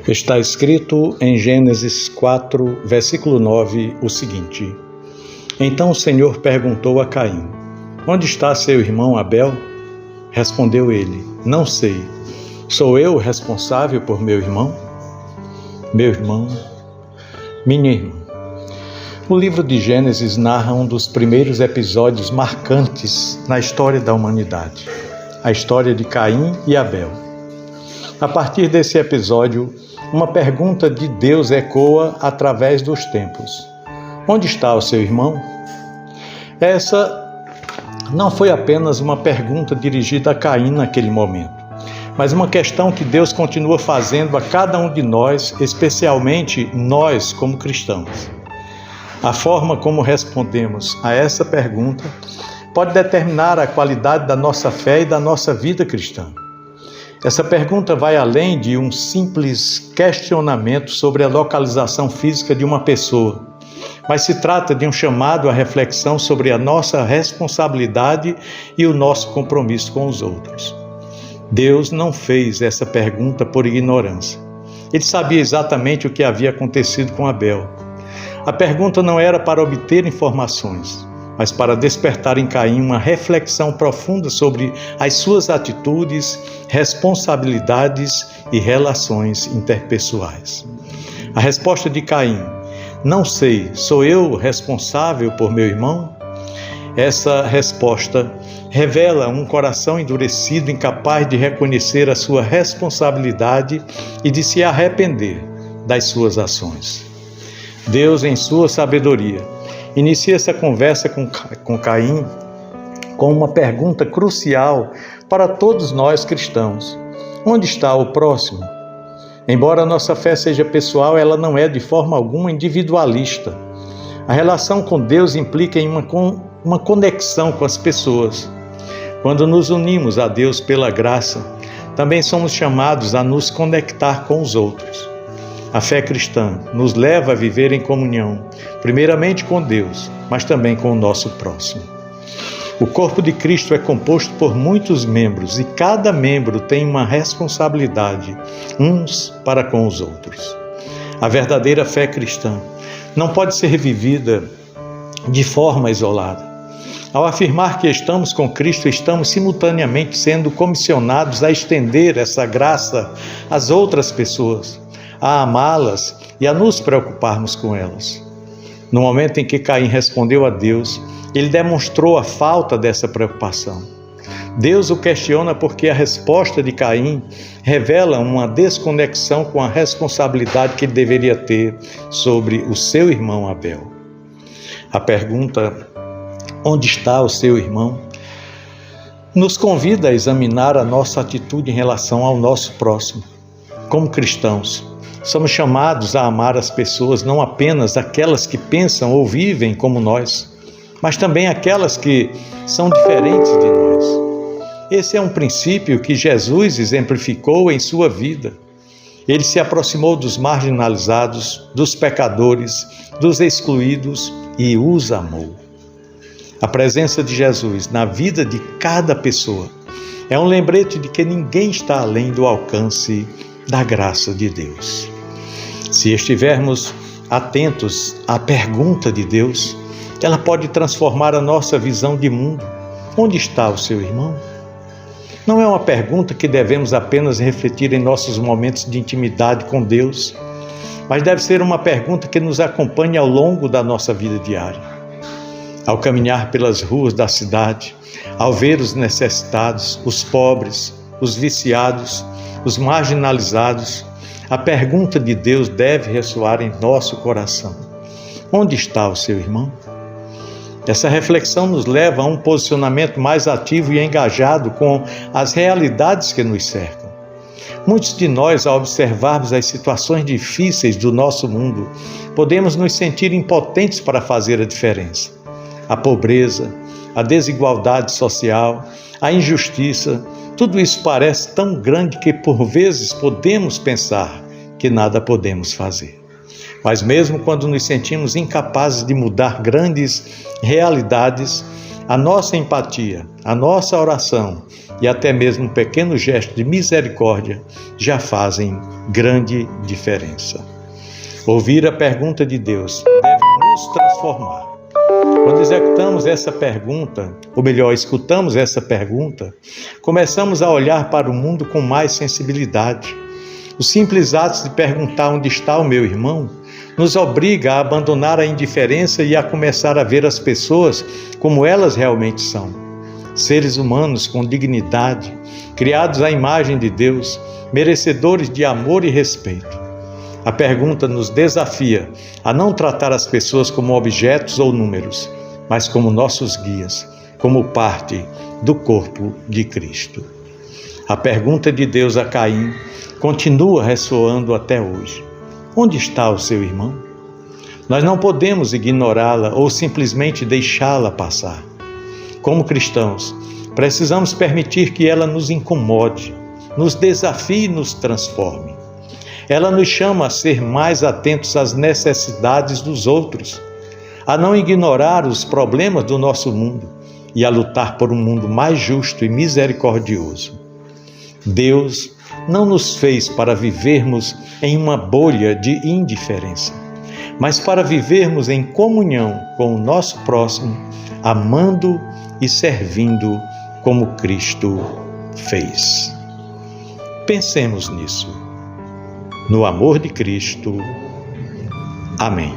Está escrito em Gênesis 4, versículo 9, o seguinte: Então o Senhor perguntou a Caim: Onde está seu irmão Abel? Respondeu ele: Não sei. Sou eu o responsável por meu irmão? Meu irmão, minha irmã. O livro de Gênesis narra um dos primeiros episódios marcantes na história da humanidade, a história de Caim e Abel. A partir desse episódio, uma pergunta de Deus ecoa através dos tempos: Onde está o seu irmão? Essa não foi apenas uma pergunta dirigida a Caim naquele momento, mas uma questão que Deus continua fazendo a cada um de nós, especialmente nós como cristãos. A forma como respondemos a essa pergunta pode determinar a qualidade da nossa fé e da nossa vida cristã. Essa pergunta vai além de um simples questionamento sobre a localização física de uma pessoa, mas se trata de um chamado à reflexão sobre a nossa responsabilidade e o nosso compromisso com os outros. Deus não fez essa pergunta por ignorância. Ele sabia exatamente o que havia acontecido com Abel. A pergunta não era para obter informações, mas para despertar em Caim uma reflexão profunda sobre as suas atitudes, responsabilidades e relações interpessoais. A resposta de Caim: Não sei, sou eu responsável por meu irmão? Essa resposta revela um coração endurecido, incapaz de reconhecer a sua responsabilidade e de se arrepender das suas ações. Deus, em sua sabedoria, inicia essa conversa com Caim com uma pergunta crucial para todos nós cristãos: onde está o próximo? Embora a nossa fé seja pessoal, ela não é de forma alguma individualista. A relação com Deus implica em uma conexão com as pessoas. Quando nos unimos a Deus pela graça, também somos chamados a nos conectar com os outros. A fé cristã nos leva a viver em comunhão, primeiramente com Deus, mas também com o nosso próximo. O corpo de Cristo é composto por muitos membros e cada membro tem uma responsabilidade, uns para com os outros. A verdadeira fé cristã não pode ser vivida de forma isolada. Ao afirmar que estamos com Cristo, estamos simultaneamente sendo comissionados a estender essa graça às outras pessoas, a amá-las e a nos preocuparmos com elas. No momento em que Caim respondeu a Deus, ele demonstrou a falta dessa preocupação. Deus o questiona porque a resposta de Caim revela uma desconexão com a responsabilidade que ele deveria ter sobre o seu irmão Abel. A pergunta: onde está o seu irmão? Nos convida a examinar a nossa atitude em relação ao nosso próximo. Como cristãos, somos chamados a amar as pessoas, não apenas aquelas que pensam ou vivem como nós, mas também aquelas que são diferentes de nós. Esse é um princípio que Jesus exemplificou em sua vida. Ele se aproximou dos marginalizados, dos pecadores, dos excluídos e os amou. A presença de Jesus na vida de cada pessoa é um lembrete de que ninguém está além do alcance da graça de Deus. Se estivermos atentos à pergunta de Deus, ela pode transformar a nossa visão de mundo. Onde está o seu irmão? Não é uma pergunta que devemos apenas refletir em nossos momentos de intimidade com Deus, mas deve ser uma pergunta que nos acompanhe ao longo da nossa vida diária. Ao caminhar pelas ruas da cidade, ao ver os necessitados, os pobres, os viciados, os marginalizados, a pergunta de Deus deve ressoar em nosso coração: onde está o seu irmão? Essa reflexão nos leva a um posicionamento mais ativo e engajado com as realidades que nos cercam. Muitos de nós, ao observarmos as situações difíceis do nosso mundo, podemos nos sentir impotentes para fazer a diferença. A pobreza, a desigualdade social, a injustiça, tudo isso parece tão grande que por vezes podemos pensar que nada podemos fazer. Mas mesmo quando nos sentimos incapazes de mudar grandes realidades, a nossa empatia, a nossa oração e até mesmo um pequeno gesto de misericórdia já fazem grande diferença. Ouvir a pergunta de Deus deve nos transformar. Quando executamos essa pergunta, ou melhor, escutamos essa pergunta, começamos a olhar para o mundo com mais sensibilidade. O simples ato de perguntar onde está o meu irmão nos obriga a abandonar a indiferença e a começar a ver as pessoas como elas realmente são. Seres humanos com dignidade, criados à imagem de Deus, merecedores de amor e respeito. A pergunta nos desafia a não tratar as pessoas como objetos ou números, mas como nossos guias, como parte do corpo de Cristo. A pergunta de Deus a Caim continua ressoando até hoje. Onde está o seu irmão? Nós não podemos ignorá-la ou simplesmente deixá-la passar. Como cristãos, precisamos permitir que ela nos incomode, nos desafie e nos transforme. Ela nos chama a ser mais atentos às necessidades dos outros, a não ignorar os problemas do nosso mundo e a lutar por um mundo mais justo e misericordioso. Deus não nos fez para vivermos em uma bolha de indiferença, mas para vivermos em comunhão com o nosso próximo, amando e servindo como Cristo fez. Pensemos nisso. No amor de Cristo. Amém.